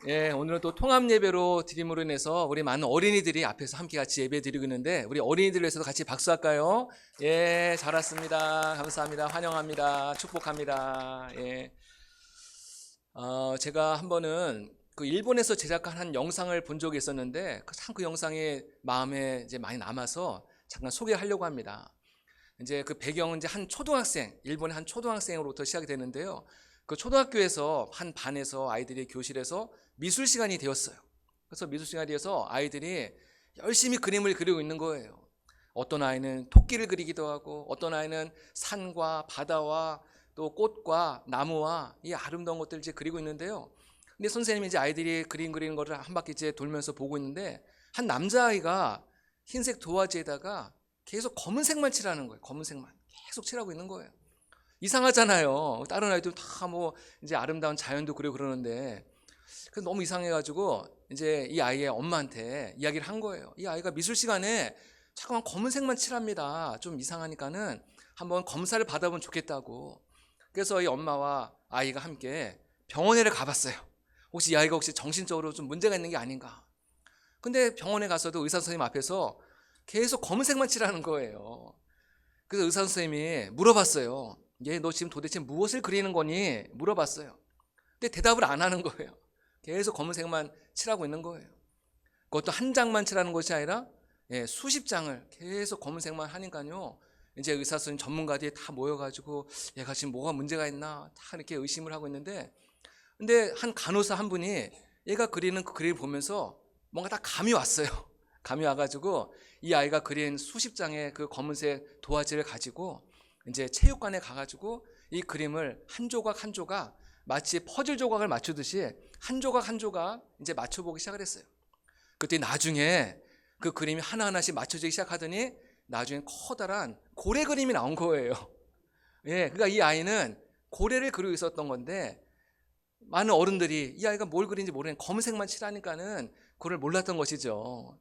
예, 오늘은 또 통합 예배로 드림으로 인해서 우리 많은 어린이들이 앞에서 함께 같이 예배 드리고 있는데 우리 어린이들 위해서도 같이 박수할까요? 예, 잘 왔습니다. 감사합니다. 환영합니다. 축복합니다. 예. 제가 한 번은 그 일본에서 제작한 한 영상을 본 적이 있었는데 참 그 영상이 마음에 이제 많이 남아서 잠깐 소개하려고 합니다. 이제 그 배경은 이제 한 초등학생, 일본의 한 초등학생으로부터 시작이 되는데요. 그 초등학교에서 한 반에서 아이들이 교실에서 미술 시간이 되었어요. 그래서 미술 시간이 되어서 아이들이 열심히 그림을 그리고 있는 거예요. 어떤 아이는 토끼를 그리기도 하고 어떤 아이는 산과 바다와 또 꽃과 나무와 이 아름다운 것들을 이제 그리고 있는데요. 근데 선생님이 이제 아이들이 그림 그리는 거를 한 바퀴 이제 돌면서 보고 있는데 한 남자아이가 흰색 도화지에다가 계속 검은색만 칠하는 거예요. 검은색만 계속 칠하고 있는 거예요. 이상하잖아요. 다른 아이들 다 뭐 이제 아름다운 자연도 그리고 그러는데 그래서 너무 이상해가지고 이제 이 아이의 엄마한테 이야기를 한 거예요. 이 아이가 미술 시간에 잠깐만 검은색만 칠합니다. 좀 이상하니까는 한번 검사를 받아보면 좋겠다고. 그래서 이 엄마와 아이가 함께 병원에 가봤어요. 혹시 이 아이가 혹시 정신적으로 좀 문제가 있는 게 아닌가. 근데 병원에 가서도 의사 선생님 앞에서 계속 검은색만 칠하는 거예요. 그래서 의사 선생님이 물어봤어요. 얘 너 지금 도대체 무엇을 그리는 거니? 물어봤어요. 근데 대답을 안 하는 거예요. 계속 검은색만 칠하고 있는 거예요. 그것도 한 장만 칠하는 것이 아니라 수십 장을 계속 검은색만 하니까요. 이제 의사 선생님 전문가들이 다 모여가지고 얘가 지금 뭐가 문제가 있나 다 이렇게 의심을 하고 있는데 근데 한 간호사 한 분이 얘가 그리는 그 그림을 보면서 뭔가 다 감이 왔어요. 감이 와가지고 이 아이가 그린 수십 장의 그 검은색 도화지를 가지고 이제 체육관에 가가지고 이 그림을 한 조각 한 조각 마치 퍼즐 조각을 맞추듯이 한 조각 한 조각 이제 맞춰보기 시작을 했어요. 그때 나중에 그 그림이 하나하나씩 맞춰지기 시작하더니 나중에 커다란 고래 그림이 나온 거예요. 예, 그러니까 이 아이는 고래를 그리고 있었던 건데 많은 어른들이 이 아이가 뭘 그리는지 모르는 검은색만 칠하니까는 그걸 몰랐던 것이죠.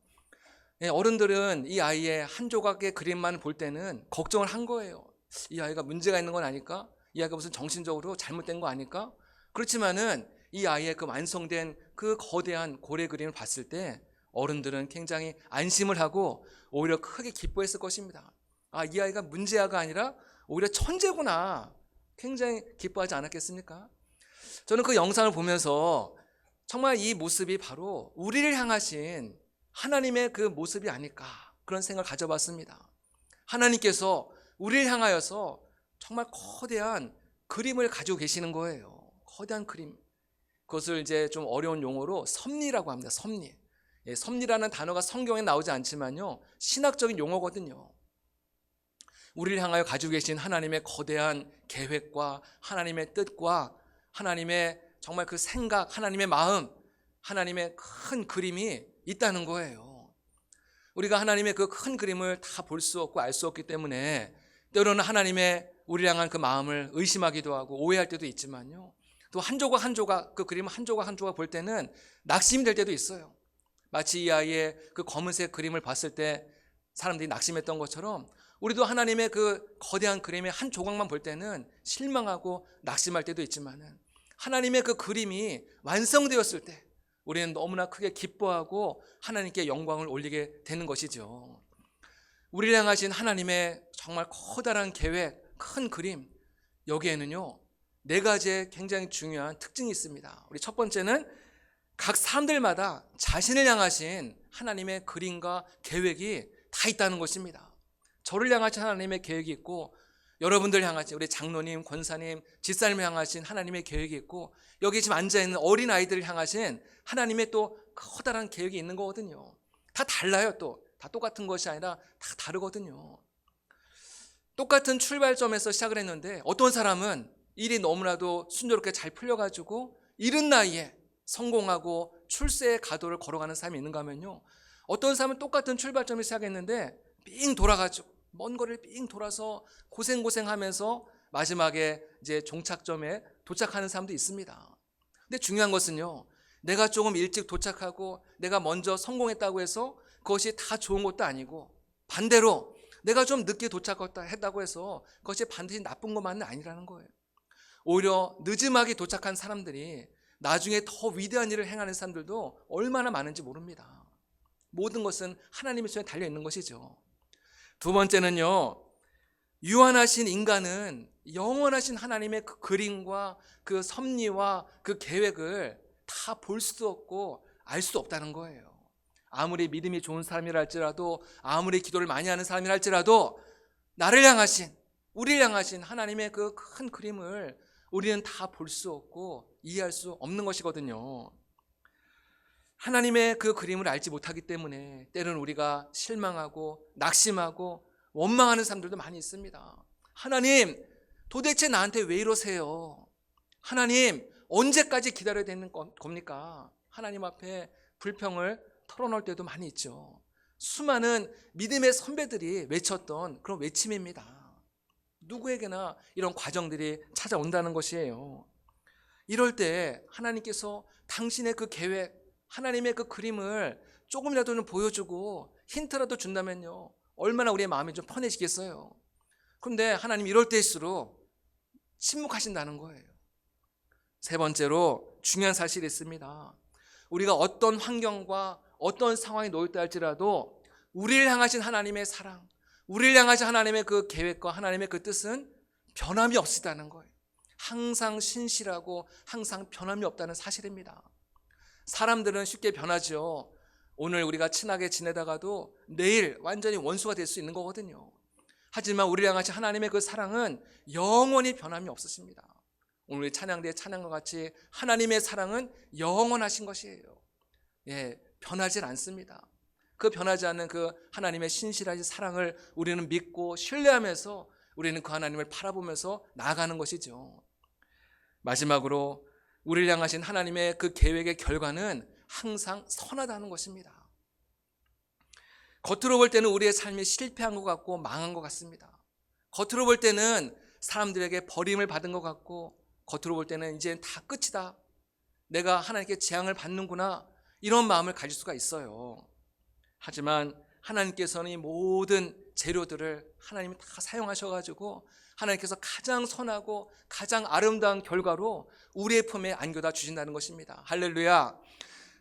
예, 어른들은 이 아이의 한 조각의 그림만 볼 때는 걱정을 한 거예요. 이 아이가 문제가 있는 건 아닐까? 이 아이가 무슨 정신적으로 잘못된 거 아닐까? 그렇지만은 이 아이의 그 완성된 그 거대한 고래 그림을 봤을 때 어른들은 굉장히 안심을 하고 오히려 크게 기뻐했을 것입니다. 아, 이 아이가 문제아가 아니라 오히려 천재구나. 굉장히 기뻐하지 않았겠습니까? 저는 그 영상을 보면서 정말 이 모습이 바로 우리를 향하신 하나님의 그 모습이 아닐까 그런 생각을 가져봤습니다. 하나님께서 우리를 향하여서 정말 거대한 그림을 가지고 계시는 거예요. 거대한 그림. 그것을 이제 좀 어려운 용어로 섭리라고 합니다. 섭리. 예, 섭리라는 단어가 성경에 나오지 않지만요. 신학적인 용어거든요. 우리를 향하여 가지고 계신 하나님의 거대한 계획과 하나님의 뜻과 하나님의 정말 그 생각, 하나님의 마음, 하나님의 큰 그림이 있다는 거예요. 우리가 하나님의 그 큰 그림을 다 볼 수 없고 알 수 없기 때문에 때로는 하나님의 우리를 향한 그 마음을 의심하기도 하고 오해할 때도 있지만요. 또 한 조각 한 조각 그 그림을 한 조각 한 조각 볼 때는 낙심이 될 때도 있어요. 마치 이 아이의 그 검은색 그림을 봤을 때 사람들이 낙심했던 것처럼 우리도 하나님의 그 거대한 그림의 한 조각만 볼 때는 실망하고 낙심할 때도 있지만은 하나님의 그 그림이 완성되었을 때 우리는 너무나 크게 기뻐하고 하나님께 영광을 올리게 되는 것이죠. 우리를 향하신 하나님의 정말 커다란 계획, 큰 그림, 여기에는요 4가지의 굉장히 중요한 특징이 있습니다. 우리 첫 번째는 각 사람들마다 자신을 향하신 하나님의 그림과 계획이 다 있다는 것입니다. 저를 향하신 하나님의 계획이 있고 여러분들 향하신 우리 장로님, 권사님, 집사님을 향하신 하나님의 계획이 있고 여기 지금 앉아있는 어린아이들을 향하신 하나님의 또 커다란 계획이 있는 거거든요. 다 달라요. 또 다 똑같은 것이 아니라 다 다르거든요. 똑같은 출발점에서 시작을 했는데 어떤 사람은 일이 너무나도 순조롭게 잘 풀려가지고 이른 나이에 성공하고 출세의 가도를 걸어가는 사람이 있는가 하면요 어떤 사람은 똑같은 출발점에 시작했는데 삥 돌아가지고 먼 거리를 삥 돌아서 고생하면서 마지막에 이제 종착점에 도착하는 사람도 있습니다. 근데 중요한 것은요 내가 조금 일찍 도착하고 내가 먼저 성공했다고 해서 그것이 다 좋은 것도 아니고 반대로 내가 좀 늦게 도착했다고 해서 그것이 반드시 나쁜 것만은 아니라는 거예요. 오히려 늦음하게 도착한 사람들이 나중에 더 위대한 일을 행하는 사람들도 얼마나 많은지 모릅니다. 모든 것은 하나님의 손에 달려 있는 것이죠. 두 번째는요, 유한하신 인간은 영원하신 하나님의 그 그림과 그 섭리와 그 계획을 다 볼 수도 없고 알 수도 없다는 거예요. 아무리 믿음이 좋은 사람이라 할지라도, 아무리 기도를 많이 하는 사람이라 할지라도 나를 향하신, 우리를 향하신 하나님의 그 큰 그림을 우리는 다 볼 수 없고 이해할 수 없는 것이거든요. 하나님의 그 그림을 알지 못하기 때문에 때로는 우리가 실망하고 낙심하고 원망하는 사람들도 많이 있습니다. 하나님, 도대체 나한테 왜 이러세요? 하나님, 언제까지 기다려야 되는 겁니까? 하나님 앞에 불평을 털어놓을 때도 많이 있죠. 수많은 믿음의 선배들이 외쳤던 그런 외침입니다. 누구에게나 이런 과정들이 찾아온다는 것이에요. 이럴 때 하나님께서 당신의 그 계획, 하나님의 그 그림을 조금이라도 보여주고 힌트라도 준다면요, 얼마나 우리의 마음이 좀 편해지겠어요. 그런데 하나님 이럴 때일수록 침묵하신다는 거예요. 세 번째로 중요한 사실이 있습니다. 우리가 어떤 환경과 어떤 상황에 놓였다 할지라도 우리를 향하신 하나님의 사랑, 우리를 향하신 하나님의 그 계획과 하나님의 그 뜻은 변함이 없으시다는 거예요. 항상 신실하고 항상 변함이 없다는 사실입니다. 사람들은 쉽게 변하죠. 오늘 우리가 친하게 지내다가도 내일 완전히 원수가 될 수 있는 거거든요. 하지만 우리를 향하신 하나님의 그 사랑은 영원히 변함이 없으십니다. 오늘 찬양대의 찬양과 같이 하나님의 사랑은 영원하신 것이에요. 변하지 않습니다. 그 변하지 않는 그 하나님의 신실하신 사랑을 우리는 믿고 신뢰하면서 우리는 그 하나님을 바라보면서 나아가는 것이죠. 마지막으로 우리를 향하신 하나님의 그 계획의 결과는 항상 선하다는 것입니다. 겉으로 볼 때는 우리의 삶이 실패한 것 같고 망한 것 같습니다. 겉으로 볼 때는 사람들에게 버림을 받은 것 같고, 겉으로 볼 때는 이제 다 끝이다, 내가 하나님께 재앙을 받는구나, 이런 마음을 가질 수가 있어요. 하지만 하나님께서는 이 모든 재료들을 하나님이 다 사용하셔가지고 하나님께서 가장 선하고 가장 아름다운 결과로 우리의 품에 안겨다 주신다는 것입니다. 할렐루야.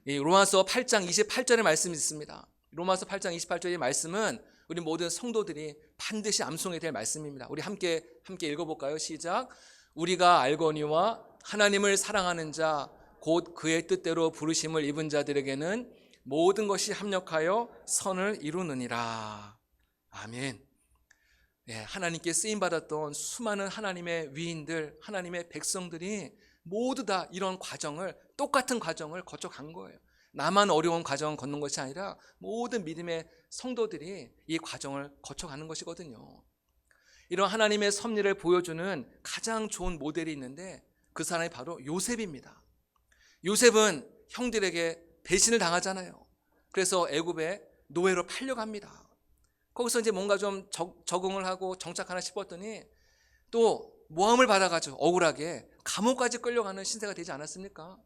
로마서 8장 28절의 말씀이 있습니다. 로마서 8장 28절의 말씀은 우리 모든 성도들이 반드시 암송해야 될 말씀입니다. 우리 함께 읽어볼까요? 시작. 우리가 알거니와 하나님을 사랑하는 자 곧 그의 뜻대로 부르심을 입은 자들에게는 모든 것이 합력하여 선을 이루느니라. 아멘. 하나님께 쓰임받았던 수많은 하나님의 위인들, 하나님의 백성들이 모두 다 이런 과정을, 똑같은 과정을 거쳐간 거예요. 나만 어려운 과정을 걷는 것이 아니라 모든 믿음의 성도들이 이 과정을 거쳐가는 것이거든요. 이런 하나님의 섭리를 보여주는 가장 좋은 모델이 있는데 그 사람이 바로 요셉입니다. 요셉은 형들에게 배신을 당하잖아요. 그래서 애굽에 노예로 팔려갑니다. 거기서 이제 뭔가 좀 적응을 하고 정착하나 싶었더니 또 모함을 받아가지고 억울하게 감옥까지 끌려가는 신세가 되지 않았습니까?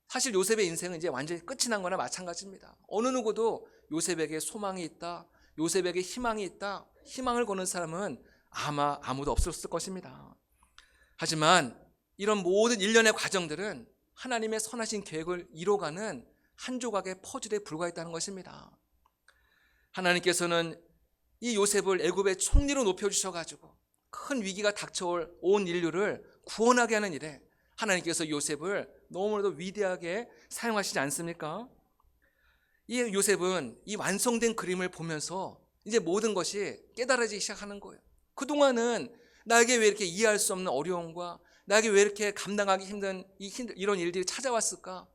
사실 요셉의 인생은 이제 완전히 끝이 난 거나 마찬가지입니다. 어느 누구도 요셉에게 소망이 있다, 요셉에게 희망이 있다, 희망을 거는 사람은 아마 아무도 없었을 것입니다. 하지만 이런 모든 일련의 과정들은 하나님의 선하신 계획을 이뤄가는 한 조각의 퍼즐에 불과했다는 것입니다. 하나님께서는 이 요셉을 애굽의 총리로 높여주셔가지고 큰 위기가 닥쳐올 온 인류를 구원하게 하는 일에 하나님께서 요셉을 너무나도 위대하게 사용하시지 않습니까? 이 요셉은 이 완성된 그림을 보면서 이제 모든 것이 깨달아지기 시작하는 거예요. 그동안은 나에게 왜 이렇게 이해할 수 없는 어려움과 나에게 왜 이렇게 감당하기 힘든 이런 일들이 찾아왔을까?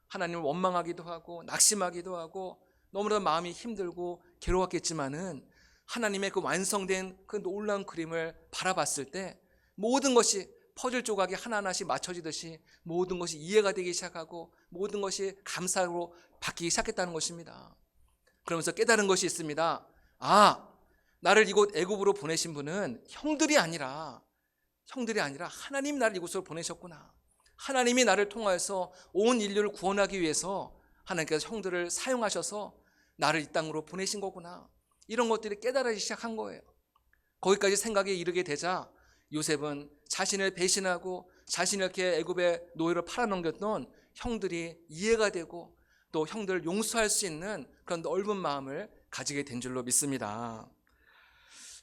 하나님을 원망하기도 하고 낙심하기도 하고 너무나도 마음이 힘들고 괴로웠겠지만은 하나님의 그 완성된 그 놀라운 그림을 바라봤을 때 모든 것이 퍼즐 조각이 하나하나씩 맞춰지듯이 모든 것이 이해가 되기 시작하고 모든 것이 감사로 바뀌기 시작했다는 것입니다. 그러면서 깨달은 것이 있습니다. 나를 이곳 애굽으로 보내신 분은 형들이 아니라 하나님이 나를 이곳으로 보내셨구나. 하나님이 나를 통하여서 온 인류를 구원하기 위해서 하나님께서 형들을 사용하셔서 나를 이 땅으로 보내신 거구나. 이런 것들이 깨달아지기 시작한 거예요. 거기까지 생각에 이르게 되자 요셉은 자신을 배신하고 자신이 이렇게 애굽의 노예로 팔아넘겼던 형들이 이해가 되고 또 형들을 용서할 수 있는 그런 넓은 마음을 가지게 된 줄로 믿습니다.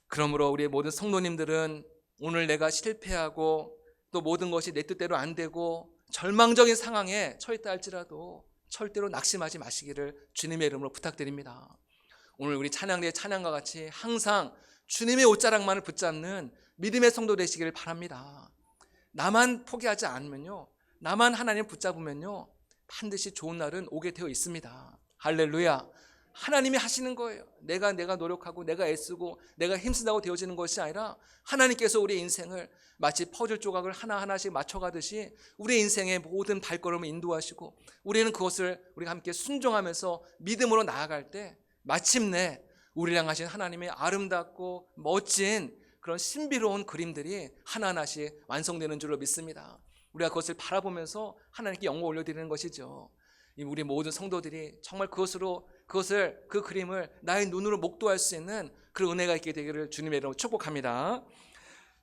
그러므로 우리 모든 성도님들은 오늘 내가 실패하고 또 모든 것이 내 뜻대로 안 되고 절망적인 상황에 처했다 할지라도 절대로 낙심하지 마시기를 주님의 이름으로 부탁드립니다. 오늘 우리 찬양대의 찬양과 같이 항상 주님의 옷자락만을 붙잡는 믿음의 성도 되시기를 바랍니다. 나만 포기하지 않으면요, 나만 하나님 붙잡으면요, 반드시 좋은 날은 오게 되어 있습니다. 할렐루야. 하나님이 하시는 거예요. 내가 노력하고 내가 애쓰고 내가 힘쓴다고 되어지는 것이 아니라 하나님께서 우리의 인생을 마치 퍼즐 조각을 하나하나씩 맞춰가듯이 우리의 인생의 모든 발걸음을 인도하시고 우리는 그것을 우리가 함께 순종하면서 믿음으로 나아갈 때 마침내 우리를 향하신 하나님의 아름답고 멋진 그런 신비로운 그림들이 하나하나씩 완성되는 줄로 믿습니다. 우리가 그것을 바라보면서 하나님께 영광 올려드리는 것이죠. 우리 모든 성도들이 정말 그 그림을 나의 눈으로 목도할 수 있는 그런 은혜가 있게 되기를 주님의 이름으로 축복합니다.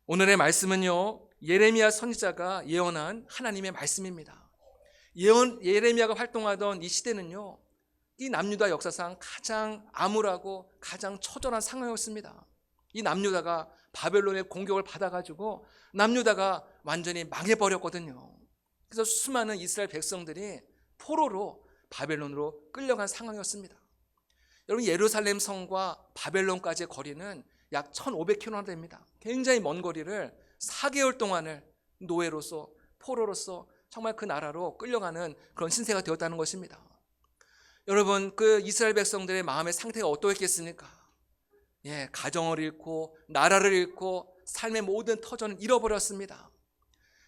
오늘의 말씀은요, 예레미야 선지자가 예언한 하나님의 말씀입니다. 예레미야가 활동하던 이 시대는요, 이 남유다 역사상 가장 암울하고 가장 처절한 상황이었습니다. 이 남유다가 바벨론의 공격을 받아가지고 남유다가 완전히 망해버렸거든요. 그래서 수많은 이스라엘 백성들이 포로로 바벨론으로 끌려간 상황이었습니다. 여러분, 예루살렘 성과 바벨론까지의 거리는 약 1500km 됩니다. 굉장히 먼 거리를 4개월 동안을 노예로서 포로로서 정말 그 나라로 끌려가는 그런 신세가 되었다는 것입니다. 여러분, 그 이스라엘 백성들의 마음의 상태가 어떠했겠습니까? 가정을 잃고 나라를 잃고 삶의 모든 터전을 잃어버렸습니다.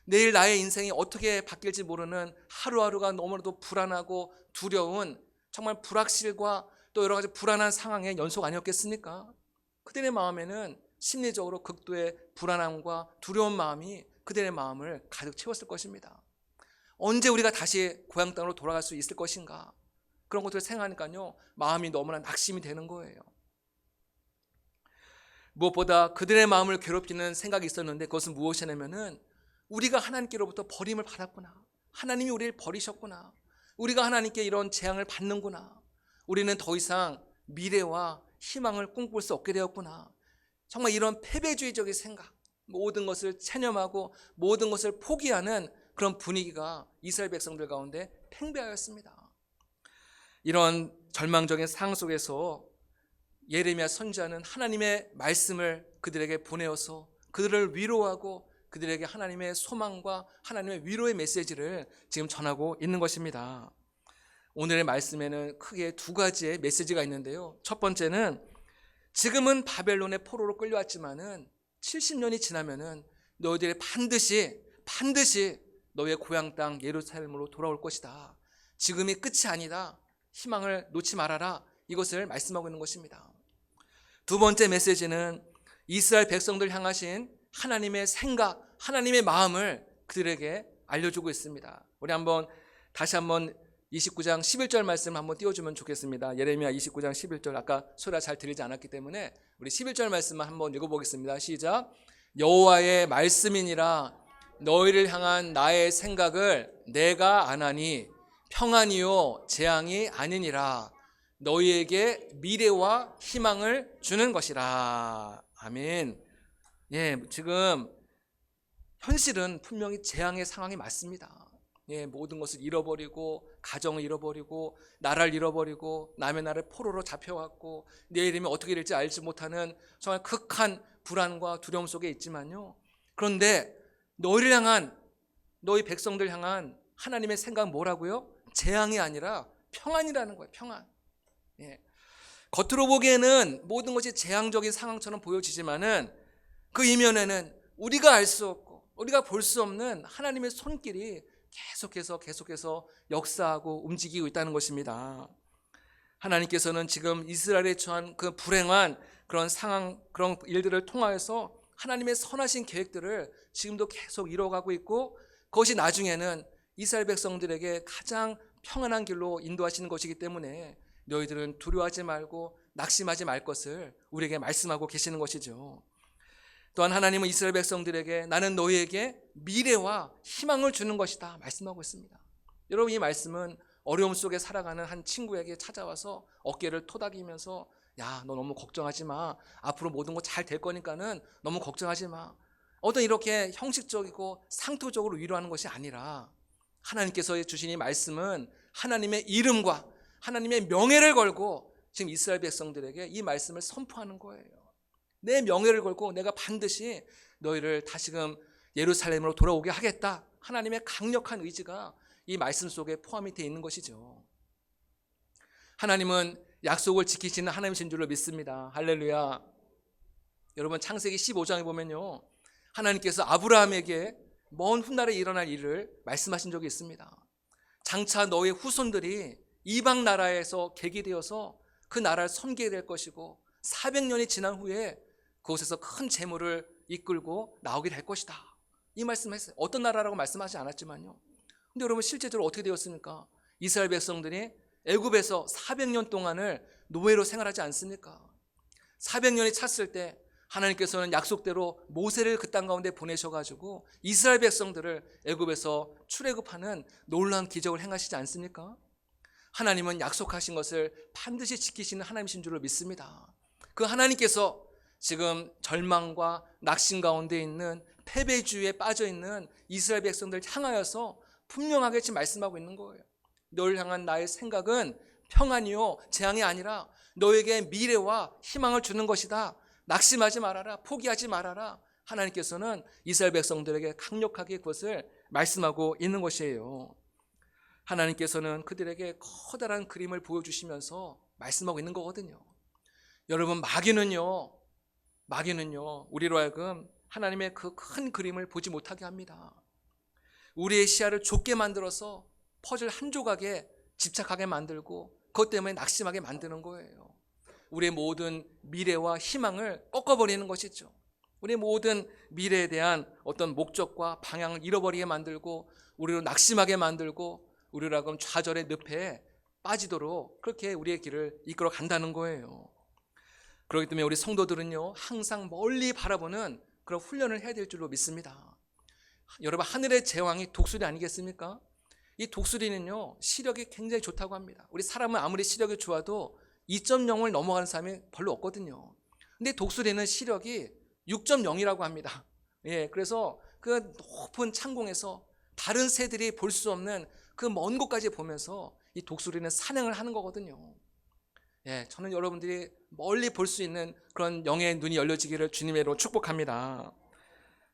내일 나의 인생이 어떻게 바뀔지 모르는 하루하루가 너무나도 불안하고 두려운 정말 불확실과 또 여러 가지 불안한 상황의 연속 아니었겠습니까? 그들의 마음에는 심리적으로 극도의 불안함과 두려운 마음이 그들의 마음을 가득 채웠을 것입니다. 언제 우리가 다시 고향 땅으로 돌아갈 수 있을 것인가? 그런 것들을 생각하니까요, 마음이 너무나 낙심이 되는 거예요. 무엇보다 그들의 마음을 괴롭히는 생각이 있었는데 그것은 무엇이냐면은 우리가 하나님께로부터 버림을 받았구나. 하나님이 우리를 버리셨구나. 우리가 하나님께 이런 재앙을 받는구나. 우리는 더 이상 미래와 희망을 꿈꿀 수 없게 되었구나. 정말 이런 패배주의적인 생각, 모든 것을 체념하고 모든 것을 포기하는 그런 분위기가 이스라엘 백성들 가운데 팽배하였습니다. 이런 절망적인 상황 속에서 예레미야 선지자는 하나님의 말씀을 그들에게 보내어서 그들을 위로하고 그들에게 하나님의 소망과 하나님의 위로의 메시지를 지금 전하고 있는 것입니다. 오늘의 말씀에는 크게 두 가지의 메시지가 있는데요. 첫 번째는 지금은 바벨론의 포로로 끌려왔지만은 70년이 지나면은 너희들이 반드시 너희의 고향 땅 예루살렘으로 돌아올 것이다. 지금이 끝이 아니다. 희망을 놓지 말아라. 이것을 말씀하고 있는 것입니다. 두 번째 메시지는 이스라엘 백성들 향하신 하나님의 생각, 하나님의 마음을 그들에게 알려주고 있습니다. 우리 다시 한번 29장 11절 말씀 한번 띄워주면 좋겠습니다. 예레미야 29장 11절, 아까 소리가 잘 들리지 않았기 때문에 우리 11절 말씀만 한번 읽어보겠습니다. 시작. 여호와의 말씀이니라. 너희를 향한 나의 생각을 내가 아나니 평안이요 재앙이 아니니라. 너희에게 미래와 희망을 주는 것이라. 아멘. 지금 현실은 분명히 재앙의 상황이 맞습니다. 모든 것을 잃어버리고 가정을 잃어버리고 나라를 잃어버리고 남의 나라를 포로로 잡혀왔고 내일이면 어떻게 될지 알지 못하는 정말 극한 불안과 두려움 속에 있지만요. 그런데 너희를 향한, 너희 백성들 향한 하나님의 생각은 뭐라고요? 재앙이 아니라 평안이라는 거예요. 평안. 겉으로 보기에는 모든 것이 재앙적인 상황처럼 보여지지만은 그 이면에는 우리가 알 수 없고 우리가 볼 수 없는 하나님의 손길이 계속해서 역사하고 움직이고 있다는 것입니다. 하나님께서는 지금 이스라엘에 처한 그 불행한 그런 상황, 그런 일들을 통하여서 하나님의 선하신 계획들을 지금도 계속 이뤄가고 있고 그것이 나중에는 이스라엘 백성들에게 가장 평안한 길로 인도하시는 것이기 때문에 너희들은 두려워하지 말고 낙심하지 말 것을 우리에게 말씀하고 계시는 것이죠. 또한 하나님은 이스라엘 백성들에게 나는 너희에게 미래와 희망을 주는 것이다 말씀하고 있습니다. 여러분, 이 말씀은 어려움 속에 살아가는 한 친구에게 찾아와서 어깨를 토닥이면서 야, 너 너무 걱정하지 마. 앞으로 모든 거 잘 될 거니까는 너무 걱정하지 마. 어떤 이렇게 형식적이고 상투적으로 위로하는 것이 아니라 하나님께서 주신 이 말씀은 하나님의 이름과 하나님의 명예를 걸고 지금 이스라엘 백성들에게 이 말씀을 선포하는 거예요. 내 명예를 걸고 내가 반드시 너희를 다시금 예루살렘으로 돌아오게 하겠다. 하나님의 강력한 의지가 이 말씀 속에 포함이 되어 있는 것이죠. 하나님은 약속을 지키시는 하나님이신 줄로 믿습니다. 할렐루야. 여러분, 창세기 15장에 보면요, 하나님께서 아브라함에게 먼 훗날에 일어날 일을 말씀하신 적이 있습니다. 장차 너의 후손들이 이방 나라에서 계기되어서 그 나라를 섬기게 될 것이고 400년이 지난 후에 그곳에서 큰 재물을 이끌고 나오게 될 것이다. 이 말씀을 했어요. 어떤 나라라고 말씀하지 않았지만요. 근데 여러분, 실제적으로 어떻게 되었습니까? 이스라엘 백성들이 애굽에서 400년 동안을 노예로 생활하지 않습니까? 400년이 찼을 때 하나님께서는 약속대로 모세를 그 땅 가운데 보내셔가지고 이스라엘 백성들을 애굽에서 출애굽하는 놀라운 기적을 행하시지 않습니까? 하나님은 약속하신 것을 반드시 지키시는 하나님이신 줄로 믿습니다. 그 하나님께서 지금 절망과 낙심 가운데 있는 패배주의에 빠져있는 이스라엘 백성들을 향하여서 분명하게 지금 말씀하고 있는 거예요. 너를 향한 나의 생각은 평안이요 재앙이 아니라 너에게 미래와 희망을 주는 것이다. 낙심하지 말아라. 포기하지 말아라. 하나님께서는 이스라엘 백성들에게 강력하게 그것을 말씀하고 있는 것이에요. 하나님께서는 그들에게 커다란 그림을 보여주시면서 말씀하고 있는 거거든요. 여러분, 마귀는요 우리로 하여금 하나님의 그 큰 그림을 보지 못하게 합니다. 우리의 시야를 좁게 만들어서 퍼즐 한 조각에 집착하게 만들고 그것 때문에 낙심하게 만드는 거예요. 우리의 모든 미래와 희망을 꺾어버리는 것이죠. 우리의 모든 미래에 대한 어떤 목적과 방향을 잃어버리게 만들고 우리로 낙심하게 만들고 우리로 하여금 좌절의 늪에 빠지도록 그렇게 우리의 길을 이끌어 간다는 거예요. 그렇기 때문에 우리 성도들은요, 항상 멀리 바라보는 그런 훈련을 해야 될 줄로 믿습니다. 여러분, 하늘의 제왕이 독수리 아니겠습니까? 이 독수리는요, 시력이 굉장히 좋다고 합니다. 우리 사람은 아무리 시력이 좋아도 2.0을 넘어가는 사람이 별로 없거든요. 근데 독수리는 시력이 6.0이라고 합니다. 예, 그래서 그 높은 창공에서 다른 새들이 볼 수 없는 그 먼 곳까지 보면서 이 독수리는 사냥을 하는 거거든요. 예, 저는 여러분들이 멀리 볼 수 있는 그런 영의 눈이 열려지기를 주님의 이름으로 축복합니다.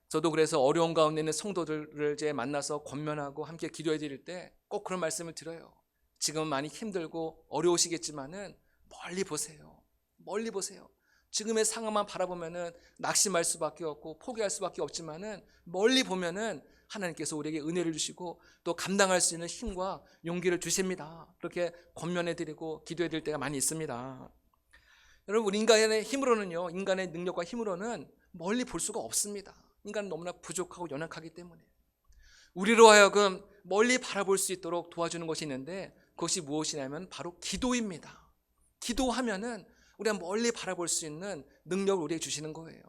저도 그래서 어려운 가운데 있는 성도들을 이제 만나서 권면하고 함께 기도해 드릴 때 꼭 그런 말씀을 드려요. 지금 많이 힘들고 어려우시겠지만은 멀리 보세요. 멀리 보세요. 지금의 상황만 바라보면은 낙심할 수밖에 없고 포기할 수밖에 없지만은 멀리 보면은 하나님께서 우리에게 은혜를 주시고 또 감당할 수 있는 힘과 용기를 주십니다. 그렇게 권면해 드리고 기도해 드릴 때가 많이 있습니다. 여러분, 인간의 힘으로는요, 인간의 능력과 힘으로는 멀리 볼 수가 없습니다. 인간은 너무나 부족하고 연약하기 때문에 우리로 하여금 멀리 바라볼 수 있도록 도와주는 것이 있는데 그것이 무엇이냐면 바로 기도입니다. 기도하면은 우리가 멀리 바라볼 수 있는 능력을 우리에게 주시는 거예요.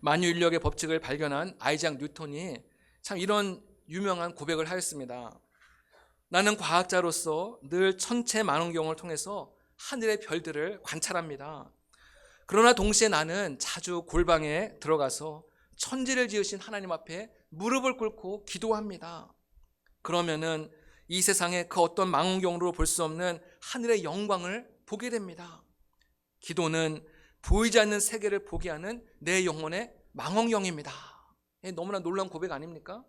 만유인력의 법칙을 발견한 아이작 뉴턴이 참 이런 유명한 고백을 하였습니다. 나는 과학자로서 늘 천체 망원경을 통해서 하늘의 별들을 관찰합니다. 그러나 동시에 나는 자주 골방에 들어가서 천지를 지으신 하나님 앞에 무릎을 꿇고 기도합니다. 그러면은 이 세상의 그 어떤 망원경으로 볼 수 없는 하늘의 영광을 보게 됩니다. 기도는 보이지 않는 세계를 보게 하는 내 영혼의 망원경입니다. 너무나 놀라운 고백 아닙니까?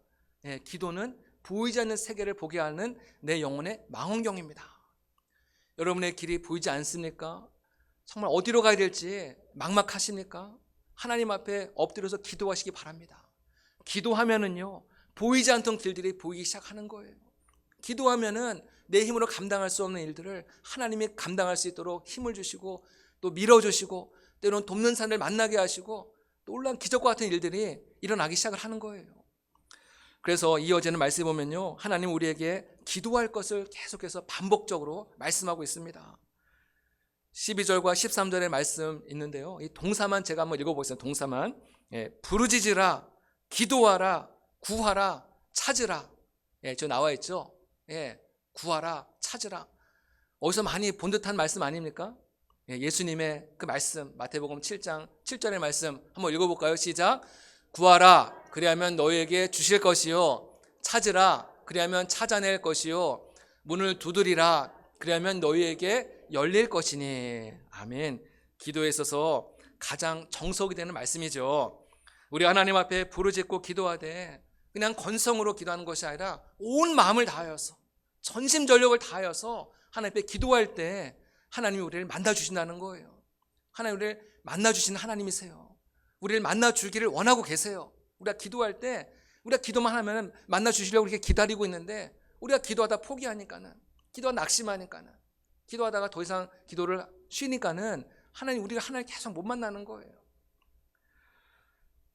기도는 보이지 않는 세계를 보게 하는 내 영혼의 망원경입니다. 여러분의 길이 보이지 않습니까? 정말 어디로 가야 될지 막막하십니까? 하나님 앞에 엎드려서 기도하시기 바랍니다. 기도하면은요, 보이지 않던 길들이 보이기 시작하는 거예요. 기도하면은 내 힘으로 감당할 수 없는 일들을 하나님이 감당할 수 있도록 힘을 주시고 또 밀어주시고 때로는 돕는 사람을 만나게 하시고 놀라운 기적과 같은 일들이 일어나기 시작을 하는 거예요. 그래서 이어지는 말씀에 보면요, 하나님 우리에게 기도할 것을 계속해서 반복적으로 말씀하고 있습니다. 12절과 13절의 말씀 있는데요. 이 동사만 제가 한번 읽어보겠습니다. 동사만. 부르짖으라, 기도하라, 구하라, 찾으라. 저 나와 있죠. 구하라, 찾으라. 어디서 많이 본 듯한 말씀 아닙니까? 예수님의 그 말씀, 마태복음 7장 7절의 말씀 한번 읽어볼까요? 시작. 구하라, 그리하면 너희에게 주실 것이요. 찾으라, 그리하면 찾아낼 것이요. 문을 두드리라, 그리하면 너희에게 열릴 것이니. 아멘. 기도에 있어서 가장 정석이 되는 말씀이죠. 우리 하나님 앞에 부르짖고 기도하되 그냥 건성으로 기도하는 것이 아니라 온 마음을 다하여서, 전심전력을 다하여서 하나님 앞에 기도할 때 하나님이 우리를 만나주신다는 거예요. 하나님 우리를 만나주시는 하나님이세요. 우리를 만나주기를 원하고 계세요. 우리가 기도할 때 우리가 기도만 하면 만나주시려고 이렇게 기다리고 있는데, 우리가 기도하다 포기하니까는, 기도하다 낙심하니까는, 기도하다가 더 이상 기도를 쉬니까는 우리가 하나님 계속 못 만나는 거예요.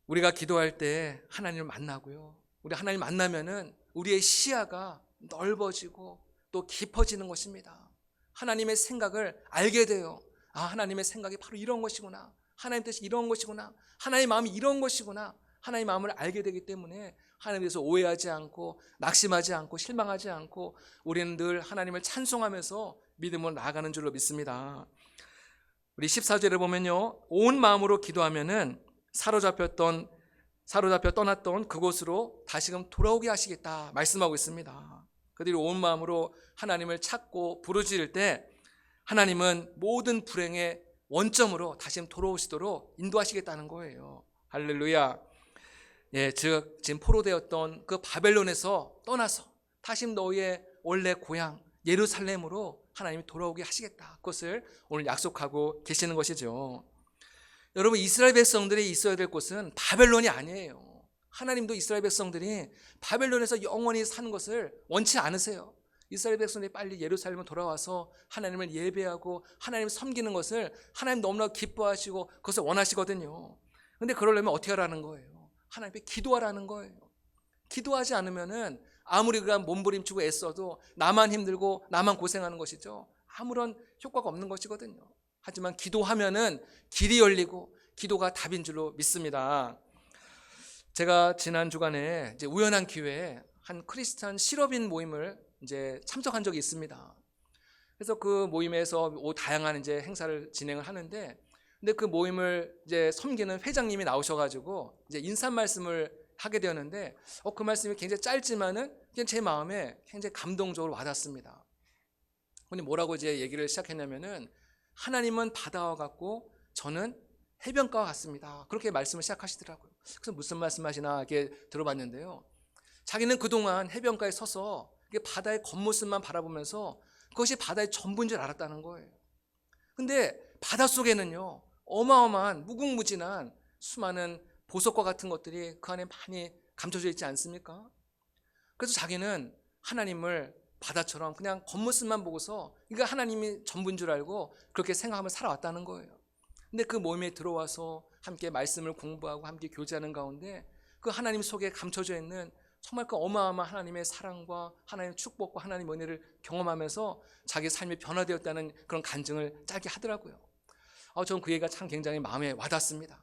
우리가 기도할 때 하나님을 만나고요, 우리 하나님 만나면은 우리의 시야가 넓어지고 또 깊어지는 것입니다. 하나님의 생각을 알게 돼요. 하나님의 생각이 바로 이런 것이구나, 하나님 뜻이 이런 것이구나, 하나님의 마음이 이런 것이구나. 하나님의 마음을 알게 되기 때문에 하나님에 대해서 오해하지 않고 낙심하지 않고 실망하지 않고 우리는 늘 하나님을 찬송하면서 믿음으로 나아가는 줄로 믿습니다. 우리 14절에 보면요, 온 마음으로 기도하면은 사로잡혀 떠났던 그곳으로 다시금 돌아오게 하시겠다 말씀하고 있습니다. 그들이 온 마음으로 하나님을 찾고 부르짖을 때 하나님은 모든 불행의 원점으로 다시 돌아오시도록 인도하시겠다는 거예요. 할렐루야. 즉 지금 포로되었던 그 바벨론에서 떠나서 다시 너희의 원래 고향 예루살렘으로 하나님이 돌아오게 하시겠다, 그것을 오늘 약속하고 계시는 것이죠. 여러분, 이스라엘 백성들이 있어야 될 곳은 바벨론이 아니에요. 하나님도 이스라엘 백성들이 바벨론에서 영원히 사는 것을 원치 않으세요. 이스라엘 백성들이 빨리 예루살렘으로 돌아와서 하나님을 예배하고 하나님을 섬기는 것을 하나님 너무나 기뻐하시고 그것을 원하시거든요. 그런데 그러려면 어떻게 하라는 거예요? 하나님께 기도하라는 거예요. 기도하지 않으면은 아무리 그간 몸부림치고 애써도 나만 힘들고 나만 고생하는 것이죠. 아무런 효과가 없는 것이거든요. 하지만 기도하면은 길이 열리고 기도가 답인 줄로 믿습니다. 제가 지난 주간에 이제 우연한 기회에 한 크리스찬 실업인 모임을 이제 참석한 적이 있습니다. 그래서 그 모임에서 다양한 이제 행사를 진행을 하는데, 근데 그 모임을 이제 섬기는 회장님이 나오셔가지고 이제 인사 말씀을 하게 되었는데, 그 말씀이 굉장히 짧지만은 제 마음에 굉장히 감동적으로 와닿습니다. 근데 뭐라고 이제 얘기를 시작했냐면은, 하나님은 바다와 같고 저는 해변가와 같습니다, 그렇게 말씀을 시작하시더라고요. 그래서 무슨 말씀하시나 이렇게 들어봤는데요, 자기는 그동안 해변가에 서서 바다의 겉모습만 바라보면서 그것이 바다의 전부인 줄 알았다는 거예요. 근데 바닷속에는요, 어마어마한 무궁무진한 수많은 보석과 같은 것들이 그 안에 많이 감춰져 있지 않습니까? 그래서 자기는 하나님을 바다처럼 그냥 겉모습만 보고서 이거 하나님이 전부인 줄 알고 그렇게 생각하며 살아왔다는 거예요. 근데 그 모임에 들어와서 함께 말씀을 공부하고 함께 교제하는 가운데 그 하나님 속에 감춰져 있는 정말 그 어마어마한 하나님의 사랑과 하나님의 축복과 하나님의 은혜를 경험하면서 자기 삶이 변화되었다는 그런 간증을 짧게 하더라고요. 저는 그 얘기가 참 굉장히 마음에 와닿습니다.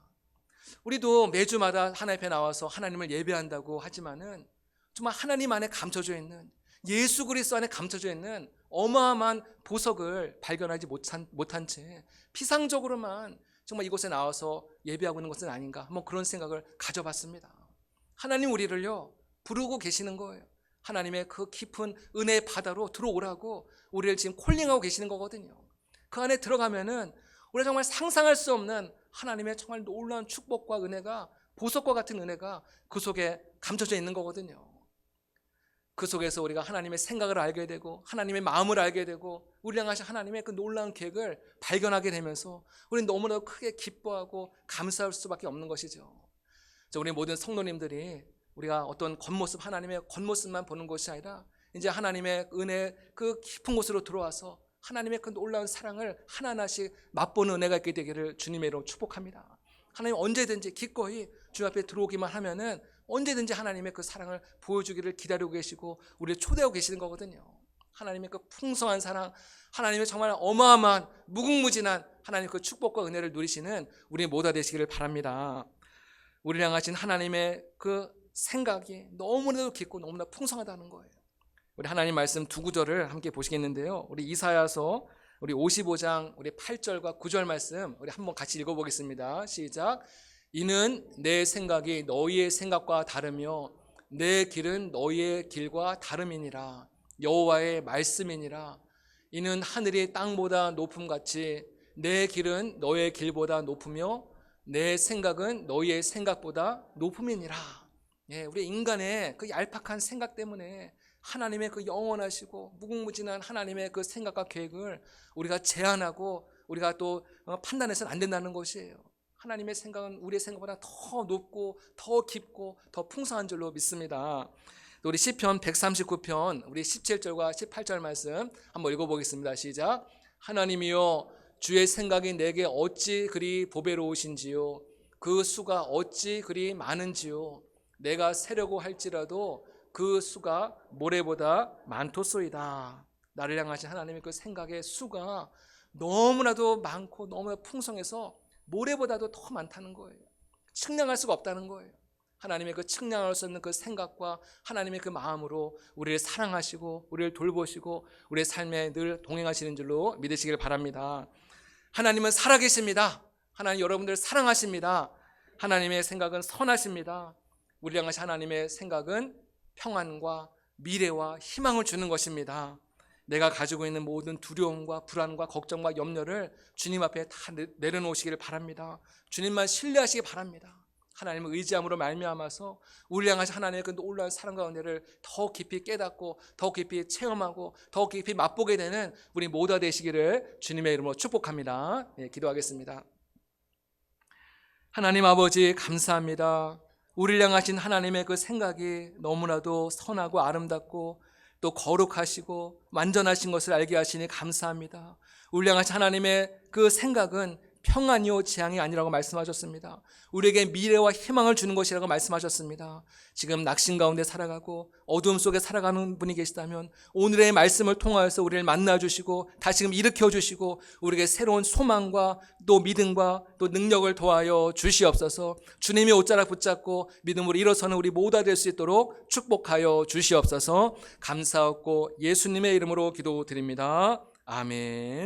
우리도 매주마다 하나님 앞에 나와서 하나님을 예배한다고 하지만은 정말 하나님 안에 감춰져 있는, 예수 그리스도 안에 감춰져 있는 어마어마한 보석을 발견하지 못한 채 피상적으로만 정말 이곳에 나와서 예배하고 있는 것은 아닌가, 한번 그런 생각을 가져봤습니다. 하나님 우리를요 부르고 계시는 거예요. 하나님의 그 깊은 은혜의 바다로 들어오라고 우리를 지금 콜링하고 계시는 거거든요. 그 안에 들어가면은 우리가 정말 상상할 수 없는 하나님의 정말 놀라운 축복과 은혜가, 보석과 같은 은혜가 그 속에 감춰져 있는 거거든요. 그 속에서 우리가 하나님의 생각을 알게 되고 하나님의 마음을 알게 되고 우리를 향하신 하나님의 그 놀라운 계획을 발견하게 되면서 우리는 너무나도 크게 기뻐하고 감사할 수밖에 없는 것이죠. 우리 모든 성도님들이 우리가 어떤 겉모습, 하나님의 겉모습만 보는 것이 아니라 이제 하나님의 은혜 그 깊은 곳으로 들어와서 하나님의 그 놀라운 사랑을 하나하나씩 맛보는 은혜가 있게 되기를 주님의 이름으로 축복합니다. 하나님 언제든지 기꺼이 주 앞에 들어오기만 하면은 언제든지 하나님의 그 사랑을 보여주기를 기다리고 계시고 우리를 초대하고 계시는 거거든요. 하나님의 그 풍성한 사랑, 하나님의 정말 어마어마한 무궁무진한 하나님의 그 축복과 은혜를 누리시는 우리 모두 되시기를 바랍니다. 우리를 향하신 하나님의 그 생각이 너무나도 깊고 너무나 풍성하다는 거예요. 우리 하나님 말씀 두 구절을 함께 보시겠는데요. 우리 이사야서 우리 55장 우리 8절과 9절 말씀 우리 한번 같이 읽어보겠습니다. 시작. 이는 내 생각이 너희의 생각과 다르며 내 길은 너희의 길과 다름이니라. 여호와의 말씀이니라. 이는 하늘이 땅보다 높음같이 내 길은 너희의 길보다 높으며 내 생각은 너희의 생각보다 높음이니라. 예, 우리 인간의 그 얄팍한 생각 때문에 하나님의 그 영원하시고 무궁무진한 하나님의 그 생각과 계획을 우리가 제한하고 우리가 또 판단해서는 안 된다는 것이에요. 하나님의 생각은 우리의 생각보다 더 높고 더 깊고 더 풍성한 줄로 믿습니다. 우리 시편 139편 우리 17절과 18절 말씀 한번 읽어보겠습니다. 시작. 하나님이여 주의 생각이 내게 어찌 그리 보배로우신지요 그 수가 어찌 그리 많은지요 내가 세려고 할지라도 그 수가 모래보다 많도소이다. 나를 향하신 하나님의 그 생각의 수가 너무나도 많고 너무나 풍성해서 모래보다도 더 많다는 거예요. 측량할 수가 없다는 거예요. 하나님의 그 측량할 수 없는 그 생각과 하나님의 그 마음으로 우리를 사랑하시고 우리를 돌보시고 우리의 삶에 늘 동행하시는 줄로 믿으시길 바랍니다. 하나님은 살아계십니다. 하나님 여러분들 사랑하십니다. 하나님의 생각은 선하십니다. 우리를 향하신 하나님의 생각은 평안과 미래와 희망을 주는 것입니다. 내가 가지고 있는 모든 두려움과 불안과 걱정과 염려를 주님 앞에 다 내려놓으시기를 바랍니다. 주님만 신뢰하시기 바랍니다. 하나님을 의지함으로 말미암아서 우리를 향하신 하나님의 그 놀라운 사랑과 은혜를 더 깊이 깨닫고 더 깊이 체험하고 더 깊이 맛보게 되는 우리 모두가 되시기를 주님의 이름으로 축복합니다. 네, 기도하겠습니다. 하나님 아버지 감사합니다. 우리를 향하신 하나님의 그 생각이 너무나도 선하고 아름답고 또 거룩하시고 완전하신 것을 알게 하시니 감사합니다. 우리를 향하신 하나님의 그 생각은 평안이요 재앙이 아니라고 말씀하셨습니다. 우리에게 미래와 희망을 주는 것이라고 말씀하셨습니다. 지금 낙심 가운데 살아가고 어두움 속에 살아가는 분이 계시다면 오늘의 말씀을 통하여서 우리를 만나주시고 다시금 일으켜주시고 우리에게 새로운 소망과 또 믿음과 또 능력을 더하여 주시옵소서. 주님의 옷자락 붙잡고 믿음으로 일어서는 우리 모두가 될 수 있도록 축복하여 주시옵소서. 감사하고 예수님의 이름으로 기도드립니다. 아멘.